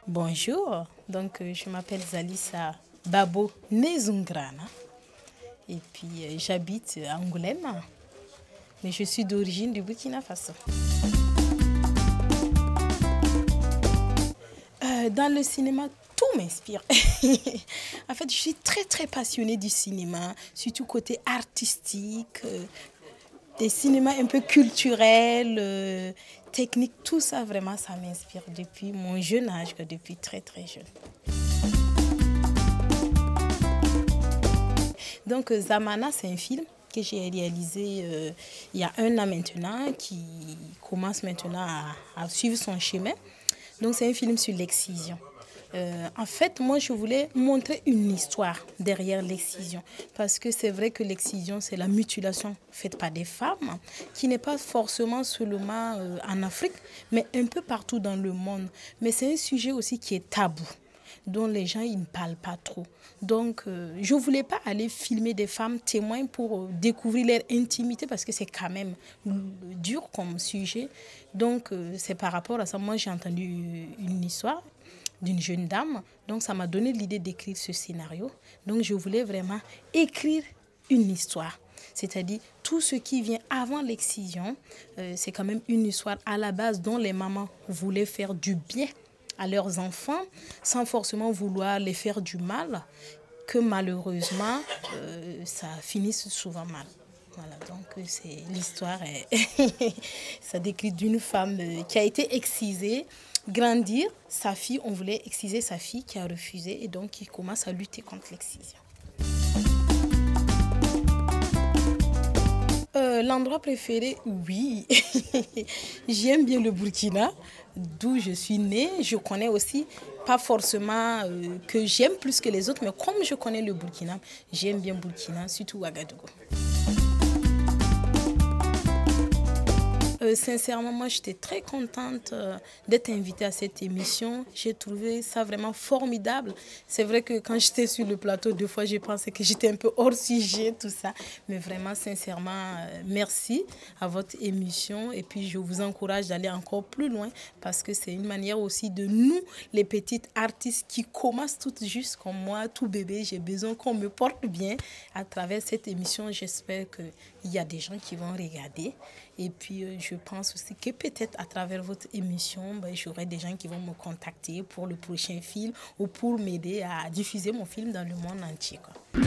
Bonjour, donc je m'appelle Zalissa Babo Nezungrana et puis j'habite à Angoulême, mais je suis d'origine du Burkina Faso. Dans le cinéma, tout m'inspire. En fait, je suis très passionnée du cinéma, surtout côté artistique, des cinémas un peu culturels, techniques, tout ça vraiment, ça m'inspire depuis mon jeune âge, depuis très jeune. Donc Zamana, c'est un film que j'ai réalisé il y a 1 an maintenant, qui commence maintenant à suivre son chemin. Donc c'est un film sur l'excision. En fait, moi, je voulais montrer une histoire derrière l'excision. Parce que c'est vrai que l'excision, c'est la mutilation faite par des femmes, qui n'est pas forcément seulement en Afrique, mais un peu partout dans le monde. Mais c'est un sujet aussi qui est tabou, dont les gens ils ne parlent pas trop. Donc, je ne voulais pas aller filmer des femmes témoins pour découvrir leur intimité, parce que c'est quand même dur comme sujet. Donc, c'est par rapport à ça. Moi, j'ai entendu une histoire d'une jeune dame. Donc, ça m'a donné l'idée d'écrire ce scénario. Donc, je voulais vraiment écrire une histoire. C'est-à-dire, tout ce qui vient avant l'excision, c'est quand même une histoire à la base dont les mamans voulaient faire du bien à leurs enfants, sans forcément vouloir les faire du mal, que malheureusement, ça finisse souvent mal. Voilà, donc c'est l'histoire, ça décrit d'une femme qui a été excisée, grandir, sa fille, on voulait exciser sa fille qui a refusé et donc qui commence à lutter contre l'excision. L'endroit préféré, oui, j'aime bien le Burkina, d'où je suis née. Je connais aussi, pas forcément que j'aime plus que les autres, mais comme je connais le Burkina, j'aime bien Burkina, surtout Ouagadougou. Sincèrement, moi, j'étais très contente d'être invitée à cette émission. J'ai trouvé ça vraiment formidable. C'est vrai que quand j'étais sur le plateau, 2 fois, j'ai pensé que j'étais un peu hors sujet, tout ça. Mais vraiment, sincèrement, merci à votre émission. Et puis, je vous encourage d'aller encore plus loin parce que c'est une manière aussi de nous, les petites artistes qui commencent toutes juste comme moi, tout bébé, j'ai besoin qu'on me porte bien. À travers cette émission, j'espère qu'il y a des gens qui vont regarder. Et puis, je pense aussi que peut-être à travers votre émission, j'aurai des gens qui vont me contacter pour le prochain film ou pour m'aider à diffuser mon film dans le monde entier, quoi.